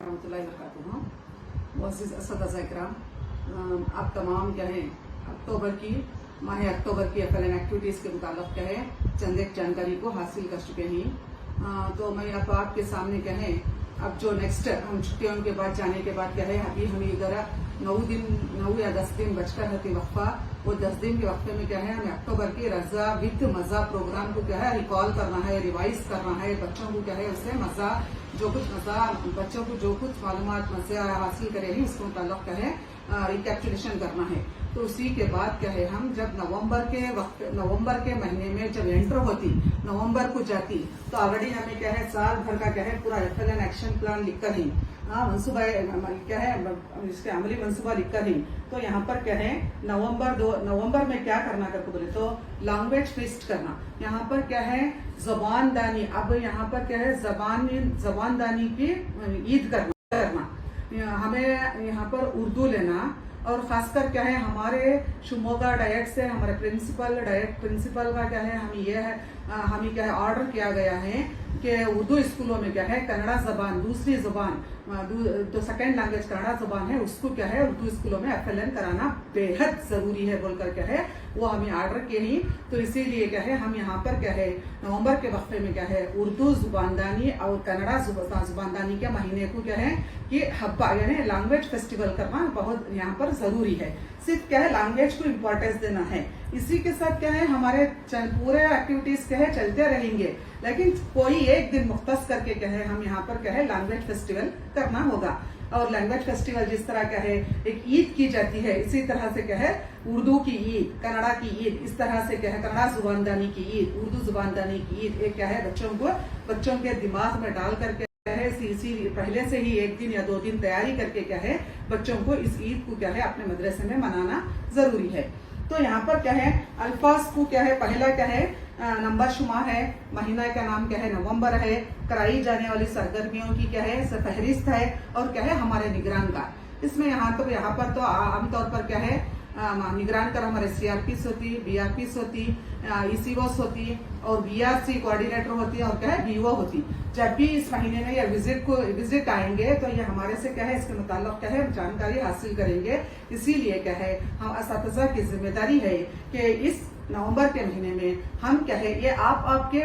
रहमतुल्लाहि व बरकातुहू। मुअज़्ज़िज़ असतिज़ा इकराम, आप तमाम क्या है माह अक्टूबर की FLN एक्टिविटीज़ के मुतालिक क्या है चंद एक जानकारी को हासिल कर चुके हैं। तो मैं अब आपके सामने क्या है अब जो नेक्स्ट हम छुट्टियों के बाद जाने के बाद क्या है अभी हमें इधर 9 या 10 दिन बचकर रहती वक्फा, वो 10 दिन के वक्फे में क्या है हमें अक्टूबर की रजा विद मजा प्रोग्राम को क्या है रिकॉल करना है, रिवाइज करना है। बच्चों को क्या है उससे मजा बच्चों को जो कुछ मालूमात मजा हासिल करे हैं उसको मुताल्लिक़ क्या है रिकैप्चुलेशन करना है। तो उसी के बाद क्या है हम जब नवंबर के महीने में जब एंटर होती नवंबर को जाती तो ऑलरेडी हमें क्या है साल भर का क्या है पूरा FLN एक्शन प्लान लिखकर ही मनसूबा क्या है इसके अमली मनसूबा लिखकर ही। तो यहाँ पर क्या है नवंबर में क्या करना करके बोले तो लैंग्वेज फेस्ट करना। यहाँ पर क्या है जबान दानी, अब यहाँ पर क्या है जबान दानी की ईद करना। हमें यहाँ पर उर्दू लेना और खासकर क्या है हमारे शिमोगा डायट से हमारे प्रिंसिपल का क्या है हमें क्या है ऑर्डर किया गया है कि उर्दू स्कूलों में क्या है कन्नड़ा जबान दूसरी जबान तो सेकेंड लैंग्वेज कन्नड़ा जबान है उसको क्या है उर्दू स्कूलों में FLN कराना बेहद जरूरी है बोलकर क्या है वो हमें ऑर्डर किए ही। तो इसीलिए क्या है हम यहाँ पर क्या है नवंबर के वक्फे में क्या है उर्दू जुबानदानी और कन्नड़ा जुबानदानी के महीने को क्या है कि हब्बा यानी लैंग्वेज फेस्टिवल करना बहुत यहाँ पर जरूरी है। सिर्फ क्या है लैंग्वेज को इम्पोर्टेंस देना है। इसी के साथ क्या है हमारे पूरे एक्टिविटीज क्या है चलते रहेंगे, लेकिन कोई एक दिन मुख्तस करके क्या है हम यहाँ पर क्या है लैंग्वेज फेस्टिवल करना होगा। और लैंग्वेज फेस्टिवल जिस तरह क्या है एक ईद की जाती है इसी तरह से क्या है उर्दू की ईद, कन्नड़ा की ईद, इस तरह से क्या है कन्नड़ा जुबानदानी की ईद, उर्दू जुबानदानी की ईद एक क्या है बच्चों के दिमाग में डाल करके है इसी पहले से ही एक दिन या 2 दिन तैयारी करके क्या है बच्चों को इस ईद को क्या है अपने मदरसे में मनाना जरूरी है। तो यहाँ पर क्या है अल्फाज को क्या है पहला क्या है नंबर शुमार है, महीना का नाम क्या है नवंबर है, कराई जाने वाली सरगर्मियों की क्या है फहरिस्त है और क्या है हमारे निगरान का। इसमें यहाँ पर तो आमतौर पर क्या है निगरान कर हमारे CRPs होती, BRPs होती, ECOs होती और BRC कोऑर्डिनेटर होती है और क्या है BO होती। जब भी इस महीने में या विजिट आएंगे तो ये हमारे से क्या है इसके मुताल्लिक़ क्या है जानकारी हासिल करेंगे। इसीलिए क्या है हम असातिज़ा की जिम्मेदारी है कि इस नवंबर के महीने में हम क्या है ये आपके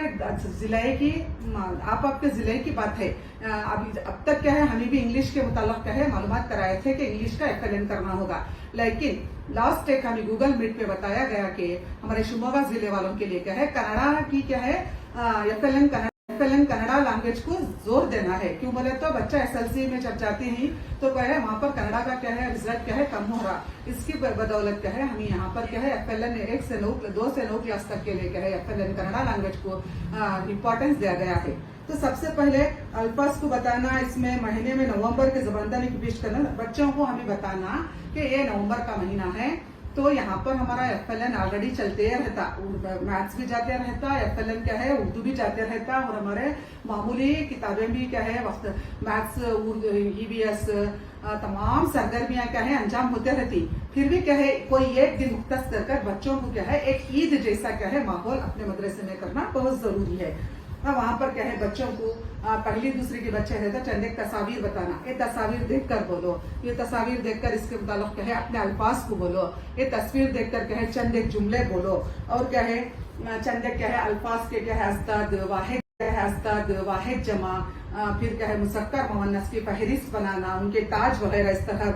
जिले की बात है। अब तक क्या है हमें भी इंग्लिश के मुताल्लिक़ क्या है मालूमात कराए थे कि इंग्लिश का FLN करना होगा, लेकिन लास्ट एक हमें गूगल मीट पे बताया गया कि हमारे शिमोगा जिले वालों के लिए क्या है कन्नड़ा की क्या है FLN कन्नड़ा लैंग्वेज को जोर देना है। क्यों बोले तो बच्चा SLC में जब जाते हैं तो क्या है वहाँ पर कन्नड़ा का क्या है रिजल्ट क्या है कम हो रहा, इसकी बदौलत क्या है हमें यहाँ पर क्या है FLN 1 से 2 से 9 क्लास तक के लिए क्या है FLN कन्नड़ा लैंग्वेज को इम्पोर्टेंस दिया गया है। तो सबसे पहले अल्फाज को बताना, इसमें महीने में नवंबर के जबानदानी की पेश करना, बच्चों को हमें बताना कि ये नवंबर का महीना है। तो यहाँ पर हमारा FLN ऑलरेडी चलते रहता, मैथ्स भी जाते रहता, FLN क्या है उर्दू भी जाते रहता और हमारे मामूली किताबें भी क्या है मैथ्स EVS तमाम सरगर्मियां क्या है अंजाम होते रहती। फिर भी क्या है कोई एक दिन मुख्तस कर बच्चों को क्या है एक ईद जैसा क्या है माहौल अपने मदरसे में करना बहुत जरूरी है। वहाँ पर क्या है बच्चों को पहली दूसरी के बच्चे रहते चंद एक तस्वीर बताना, ये तस्वीर देखकर बोलो, ये तस्वीर देखकर इसके मुताल्लिक़ क्या है अपने अल्फाज को बोलो, ये तस्वीर देखकर क्या है चंद एक जुमले बोलो और क्या है चंद एक क्या है अल्फाज के क्या है अस्ताद वाहिद जमा, फिर क्या है मुसक्कर मुअन्नस की फहरिस्त बनाना, उनके ताज वगैरह इस तरह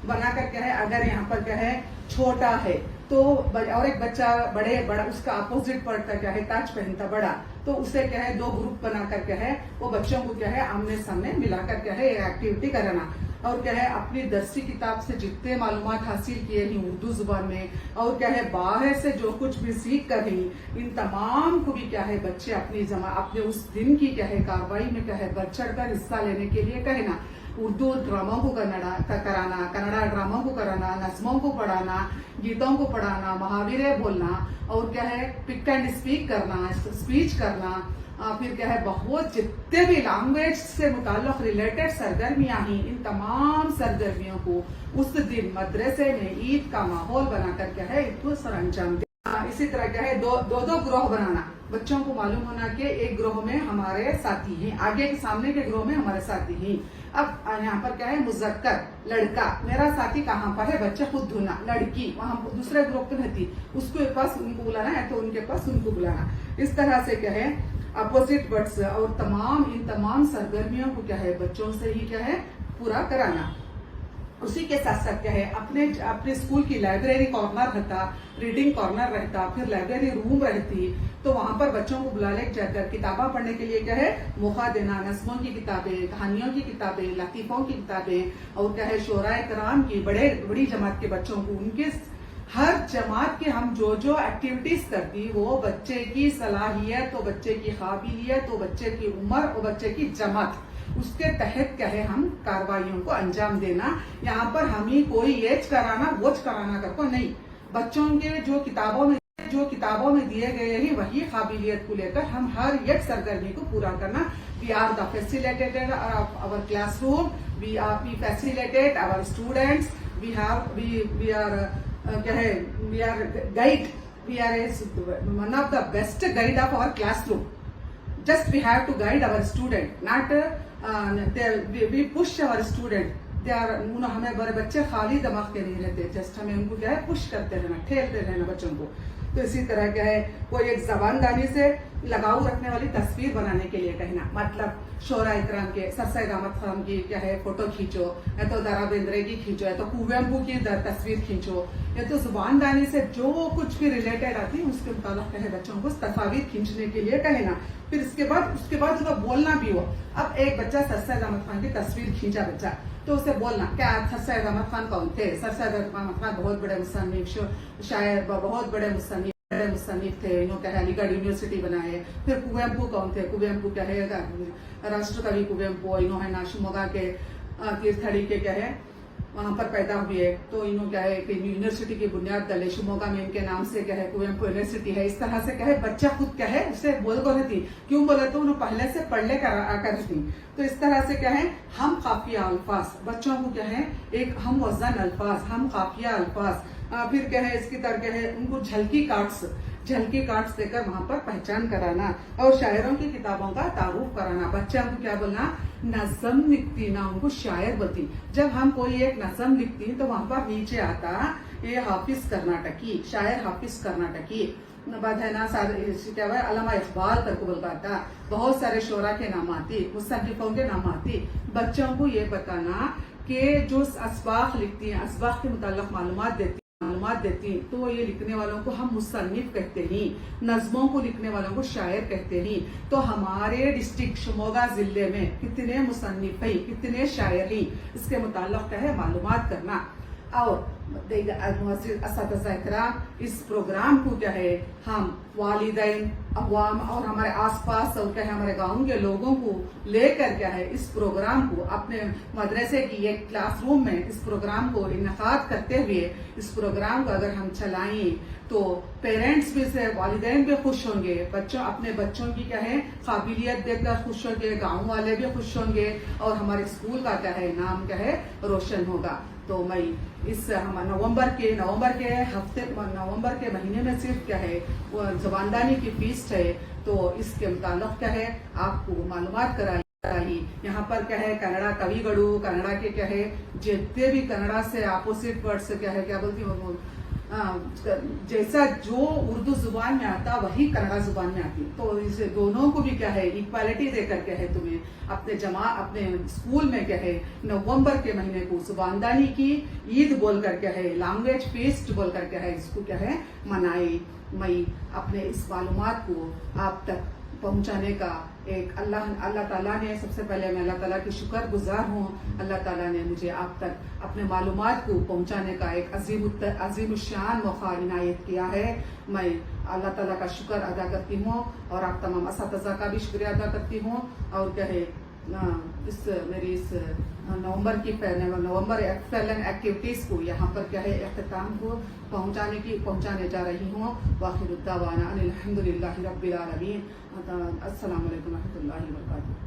बनाकर क्या है अगर यहाँ पर क्या है छोटा है तो और एक बच्चा बड़ा उसका अपोजिट पड़ता क्या है ताज पहनता बड़ा, तो उसे क्या है 2 ग्रुप बनाकर क्या है वो बच्चों को क्या है आमने सामने मिलाकर क्या है एक्टिविटी कराना। और क्या है अपनी दरसी किताब से जितने मालूमात हासिल किए हैं उर्दू जुबान में और क्या है बाहर से जो कुछ भी सीख कर रही इन तमाम को भी क्या है बच्चे अपने उस दिन की क्या है कार्रवाई में क्या है बढ़ चढ़ कर हिस्सा लेने के लिए कहना। उर्दू ड्रामों को कराना, कन्नड़ा ड्रामों को कराना, नज़मों को पढ़ाना, गीतों को पढ़ाना, मुहावरे बोलना और क्या है पिक एंड स्पीच करना, फिर क्या है बहुत जितने भी लैंग्वेज से मुताल्लिक़ रिलेटेड सरगर्मियां ही इन तमाम सरगर्मियों को उस दिन मदरसे में ईद का माहौल बनाकर क्या है इसको सर अंजाम देना। इसी तरह क्या है दो ग्रोह बनाना, बच्चों को मालूम होना कि एक ग्रोह में हमारे साथी हैं, आगे के सामने के ग्रोह में हमारे साथी हैं। अब यहाँ पर क्या है, मुजक्कर लड़का, मेरा साथी कहाँ पर है, बच्चे खुद ढूंढना, लड़की वहाँ दूसरे ग्रुप में रहती, उसके पास उनको बुलाना है तो उनके पास उनको बुलाना। इस तरह से क्या है अपोजिट वर्ड्स और इन तमाम सरगर्मियों को क्या है बच्चों से ही क्या है पूरा कराना। उसी के साथ साथ क्या है अपने स्कूल की लाइब्रेरी कॉर्नर रहता, रीडिंग कॉर्नर रहता, फिर लाइब्रेरी रूम रहती, तो वहां पर बच्चों को बुला ले जाकर किताबें पढ़ने के लिए क्या है मौका देना, नस्मों की किताबें, कहानियों की किताबें, लतीफों की किताबें, और क्या है शोराए कराम की बड़ी जमात के बच्चों को उनके हर जमात के हम जो एक्टिविटीज करती वो बच्चे की सलाहियत, तो बच्चे की काबिलियत, तो बच्चे की उम्र और बच्चे की जमात, उसके तहत क्या है हम कार्रवाइयों को अंजाम देना। यहाँ पर हम ही कोई एज कराना वोच कराना करको नहीं, बच्चों के जो किताबों में दिए गए ही वही काबिलियत को लेकर हम हर एक सरगर्मी को पूरा करना। We are the facilitated our classroom, we facilitate our students, we are guide, we are one of the best guide of our classroom. Just we have to guide our student, not we push our student. They are हमें बड़े बच्चे खाली दिमाग के नहीं रहते, just हमें उनको क्या है पुश करते रहना, ठेलते रहना बच्चों को। तो इसी तरह क्या है कोई एक जबानदानी से लगाव रखने वाली तस्वीर बनाने के लिए कहना, मतलब शोरा इकराम के सर सैयद अहमद खान की क्या है फोटो खींचो, या तो दरा बेंद्रे की खींचो, या तो कुवेंपू की तस्वीर खींचो, या तो जुबानदानी से जो कुछ भी रिलेटेड आती है उसके मुताबिक कहे बच्चों को तस्वीर खींचने के लिए कहना। फिर उसके बाद जब बोलना भी हो, अब एक बच्चा सर सैयद अहमद खान की तस्वीर खींचा बच्चा, तो उसे बोलना क्या सर सैयद अहमद खान कौन थे, सर सैयद अहमद खान बहुत बड़े मुसन्निफ, शायर, बहुत बड़े मुसन्निफ थे, इन्होंने क्या है अलीगढ़ यूनिवर्सिटी बनाए। फिर कुवेंपू कौन थे, कुवेंपू क्या है राष्ट्रकवि कुवेंपू, इन्होंने ना शिमोगा के तीर्थहड़ी के क्या है वहां पर पैदा हुए, तो इन्हों क्या है कि यूनिवर्सिटी की बुनियाद डाले, शिमोगा में इनके नाम से क्या है कुवेंपू यूनिवर्सिटी है। इस तरह से क्या है बच्चा खुद क्या है उसे बोल थी, क्यों बोले तो उन्होंने पहले से पढ़ ले कर थी। तो इस तरह से क्या है हम काफिया अल्फाज बच्चों को क्या है एक हम वजन अल्फाज, हम काफिया अल्फाज, फिर क्या है इसकी तरह क्या है उनको झलकी कार्ड्स देकर वहां पर पहचान कराना, और शायरों की किताबों का तारुफ कराना। बच्चा को क्या बोलना, नज़म लिखती ना उनको शायर बोलती। जब हम कोई एक नज़म लिखती तो वहां पर नीचे आता ये हाफिज कर्नाटकी, शायर हाफिज कर्नाटकी, बाद है ना क्या हुआ अल्लामा इकबाल तक बोलता, बहुत सारे शोरा के नाम आती, मुसन्निफों के नाम आती। बच्चों को ये बताना कि जो असबाख लिखती हैं, असबाख के मुताल्लिक मालूमात देती तो ये लिखने वालों को हम मुसन्निफ कहते हैं, नज़मों को लिखने वालों को शायर कहते हैं। तो हमारे डिस्ट्रिक्ट शिमोगा जिले में कितने मुसन्निफ हैं, कितने शायर हैं, इसके मुताल्लिक क्या है मालूमात करना। और असतिज़ा इकराम इस प्रोग्राम को क्या है हम वालिदैन, अवाम और हमारे आसपास और क्या है हमारे गांव के लोगों को लेकर क्या है इस प्रोग्राम को अपने मदरसे की एक क्लासरूम में इस प्रोग्राम को इनकाद करते हुए इस प्रोग्राम को अगर हम चलाएं तो पेरेंट्स भी से वालिदैन भी खुश होंगे, अपने बच्चों की क्या है काबिलियत देखकर खुश होंगे, गाँव वाले भी खुश होंगे, और हमारे स्कूल का क्या है नाम क्या है रोशन होगा। तो मैं इस नवंबर के महीने में सिर्फ क्या है वो जबानदानी की फीस है, तो इसके मुताल्लिक क्या है आपको मालूमात कराई। यहाँ पर क्या है कन्नड़ा कविगड़ू, कन्नड़ा के क्या है जितने भी कन्नड़ा से अपोजिट वर्ड से क्या है क्या बोलती हूँ जैसा जो उर्दू जुबान में आता वही कन्नड़ा जुबान में आती, तो इस दोनों को भी क्या है इक्वालिटी देकर क्या है तुम्हें अपने स्कूल में क्या है नवंबर के महीने को जुबानदानी की ईद बोलकर क्या है लैंग्वेज फेस्ट बोलकर क्या है इसको क्या है मनाए। मैं अपने इस मालूमात को आप तक पहुंचाने का एक अल्लाह ताला ने सबसे पहले मैं अल्लाह ताला की शुक्रगुजार हूँ। अल्लाह ताला ने मुझे आप तक अपने मालूमात को पहुंचाने का एक अजीम शान मौका इनायत किया है। मैं अल्लाह ताला का शुक्र अदा करती हूँ और आप तमाम असतिज़ा का भी शुक्रिया अदा करती हूँ। और क्या है मेरी इस नवंबर एक्टिविटीज को यहाँ पर क्या है इख्तिताम को पहुँचाने जा रही हूँ। वाखिर दावाना अनिल हम्दुलिल्लाहि रब्बिल आलमीन। अस्सलामु अलैकुम व रहमतुल्लाहि व बरकातुहू।